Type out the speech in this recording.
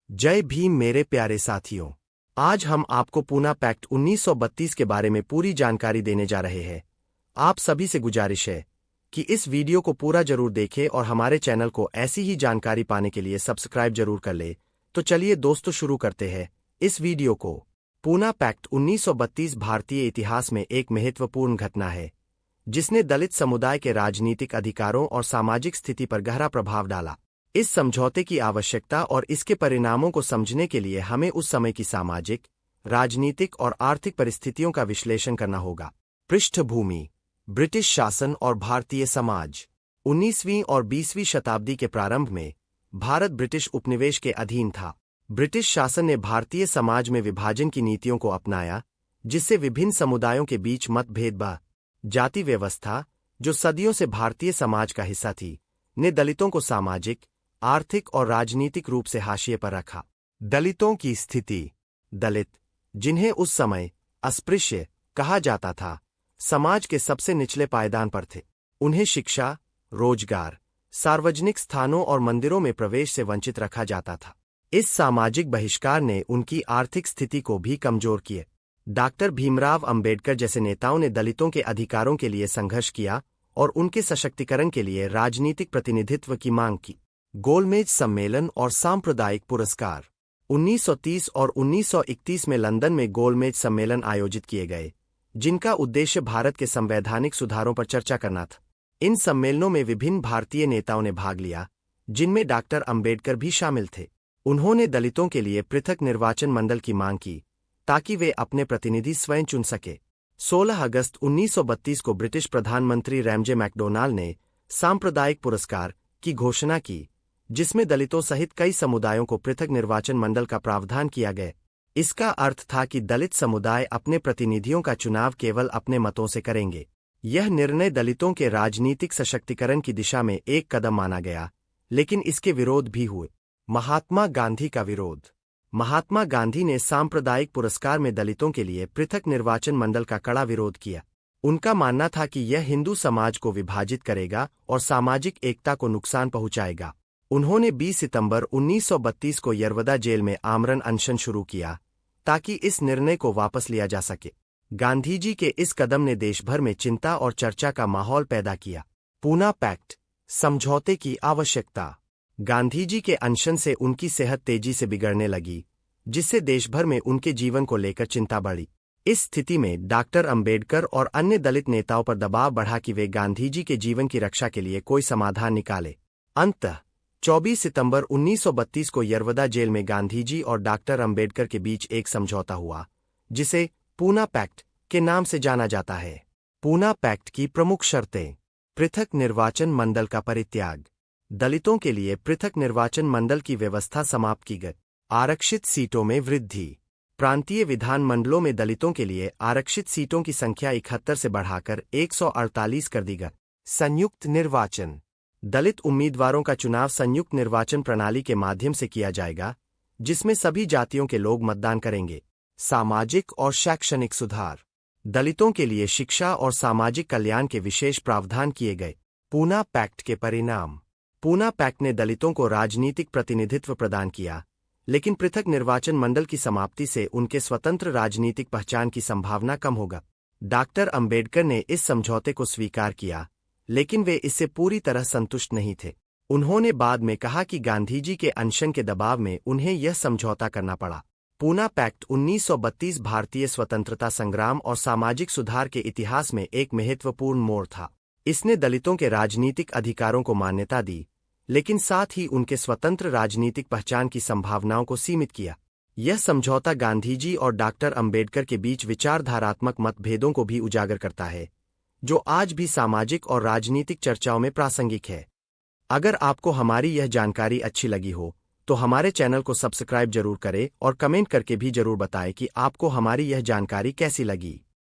जय भीम मेरे प्यारे साथियों। आज हम आपको पूना पैक्ट 1932 के बारे में पूरी जानकारी देने जा रहे हैं। आप सभी से गुजारिश है कि इस वीडियो को पूरा जरूर देखें और हमारे चैनल को ऐसी ही जानकारी पाने के लिए सब्सक्राइब जरूर कर ले। तो चलिए दोस्तों शुरू करते हैं इस वीडियो को। पूना पैक्ट 1932 भारतीय इतिहास में एक महत्वपूर्ण घटना है जिसने दलित समुदाय के राजनीतिक अधिकारों और सामाजिक स्थिति पर गहरा प्रभाव डाला। इस समझौते की आवश्यकता और इसके परिणामों को समझने के लिए हमें उस समय की सामाजिक, राजनीतिक और आर्थिक परिस्थितियों का विश्लेषण करना होगा। पृष्ठभूमि: ब्रिटिश शासन और भारतीय समाज। 19वीं और 20वीं शताब्दी के प्रारंभ में भारत ब्रिटिश उपनिवेश के अधीन था। ब्रिटिश शासन ने भारतीय समाज में विभाजन की नीतियों को अपनाया, जिससे विभिन्न समुदायों के बीच मतभेद व जाति व्यवस्था, जो सदियों से भारतीय समाज का हिस्सा थी, ने दलितों को सामाजिक, आर्थिक और राजनीतिक रूप से हाशिए पर रखा। दलितों की स्थिति: दलित, जिन्हें उस समय अस्पृश्य कहा जाता था, समाज के सबसे निचले पायदान पर थे। उन्हें शिक्षा, रोजगार, सार्वजनिक स्थानों और मंदिरों में प्रवेश से वंचित रखा जाता था। इस सामाजिक बहिष्कार ने उनकी आर्थिक स्थिति को भी कमजोर किया। डॉक्टर भीमराव अंबेडकर जैसे नेताओं ने दलितों के अधिकारों के लिए संघर्ष किया और उनके सशक्तिकरण के लिए राजनीतिक प्रतिनिधित्व की मांग की। गोलमेज सम्मेलन और सांप्रदायिक पुरस्कार। 1930 और 1931 में लंदन में गोलमेज सम्मेलन आयोजित किए गए, जिनका उद्देश्य भारत के संवैधानिक सुधारों पर चर्चा करना था। इन सम्मेलनों में विभिन्न भारतीय नेताओं ने भाग लिया, जिनमें डॉक्टर अंबेडकर भी शामिल थे। उन्होंने दलितों के लिए पृथक निर्वाचन मंडल की मांग की ताकि वे अपने प्रतिनिधि स्वयं चुन सके। 16 अगस्त 1932 को ब्रिटिश प्रधानमंत्री रैमजे मैकडोनाल्ड ने सांप्रदायिक पुरस्कार की घोषणा की, जिसमें दलितों सहित कई समुदायों को पृथक निर्वाचन मंडल का प्रावधान किया गया। इसका अर्थ था कि दलित समुदाय अपने प्रतिनिधियों का चुनाव केवल अपने मतों से करेंगे। यह निर्णय दलितों के राजनीतिक सशक्तिकरण की दिशा में एक कदम माना गया, लेकिन इसके विरोध भी हुए। महात्मा गांधी का विरोध। महात्मा गांधी ने सांप्रदायिक पुरस्कार में दलितों के लिए पृथक निर्वाचन मंडल का कड़ा विरोध किया। उनका मानना था कि यह हिंदू समाज को विभाजित करेगा और सामाजिक एकता को नुकसान पहुंचाएगा। उन्होंने 20 सितंबर 1932 को यरवदा जेल में आमरण अनशन शुरू किया ताकि इस निर्णय को वापस लिया जा सके। गांधीजी के इस कदम ने देश भर में चिंता और चर्चा का माहौल पैदा किया। पूना पैक्ट समझौते की आवश्यकता। गांधीजी के अनशन से उनकी सेहत तेजी से बिगड़ने लगी, जिससे देश भर में उनके जीवन को लेकर चिंता बढ़ी। इस स्थिति में डॉक्टर अंबेडकर और अन्य दलित नेताओं पर दबाव बढ़ा कि वे गांधीजी के जीवन की रक्षा के लिए कोई समाधान निकाले। अंततः 24 सितंबर 1932 को यरवदा जेल में गांधीजी और डॉक्टर अंबेडकर के बीच एक समझौता हुआ, जिसे पूना पैक्ट के नाम से जाना जाता है। पूना पैक्ट की प्रमुख शर्तें: पृथक निर्वाचन मंडल का परित्याग, दलितों के लिए पृथक निर्वाचन मंडल की व्यवस्था समाप्त की गई। आरक्षित सीटों में वृद्धि। प्रांतीय विधान मंडलों में दलितों के लिए आरक्षित सीटों की संख्या 71 से बढ़ाकर 148 कर दी गई। संयुक्त निर्वाचन। दलित उम्मीदवारों का चुनाव संयुक्त निर्वाचन प्रणाली के माध्यम से किया जाएगा, जिसमें सभी जातियों के लोग मतदान करेंगे। सामाजिक और शैक्षणिक सुधार। दलितों के लिए शिक्षा और सामाजिक कल्याण के विशेष प्रावधान किए गए। पूना पैक्ट के परिणाम। पूना पैक्ट ने दलितों को राजनीतिक प्रतिनिधित्व प्रदान किया, लेकिन पृथक निर्वाचन मंडल की समाप्ति से उनके स्वतंत्र राजनीतिक पहचान की संभावना कम होगा। डॉक्टर अंबेडकर ने इस समझौते को स्वीकार किया, लेकिन वे इससे पूरी तरह संतुष्ट नहीं थे। उन्होंने बाद में कहा कि गांधीजी के अनशन के दबाव में उन्हें यह समझौता करना पड़ा। पूना पैक्ट 1932 भारतीय स्वतंत्रता संग्राम और सामाजिक सुधार के इतिहास में एक महत्वपूर्ण मोड़ था। इसने दलितों के राजनीतिक अधिकारों को मान्यता दी, लेकिन साथ ही उनके स्वतंत्र राजनीतिक पहचान की संभावनाओं को सीमित किया। यह समझौता गांधीजी और डॉक्टर अंबेडकर के बीच विचारधारात्मक मतभेदों को भी उजागर करता है, जो आज भी सामाजिक और राजनीतिक चर्चाओं में प्रासंगिक है। अगर आपको हमारी यह जानकारी अच्छी लगी हो, तो हमारे चैनल को सब्सक्राइब जरूर करें और कमेंट करके भी जरूर बताएं कि आपको हमारी यह जानकारी कैसी लगी।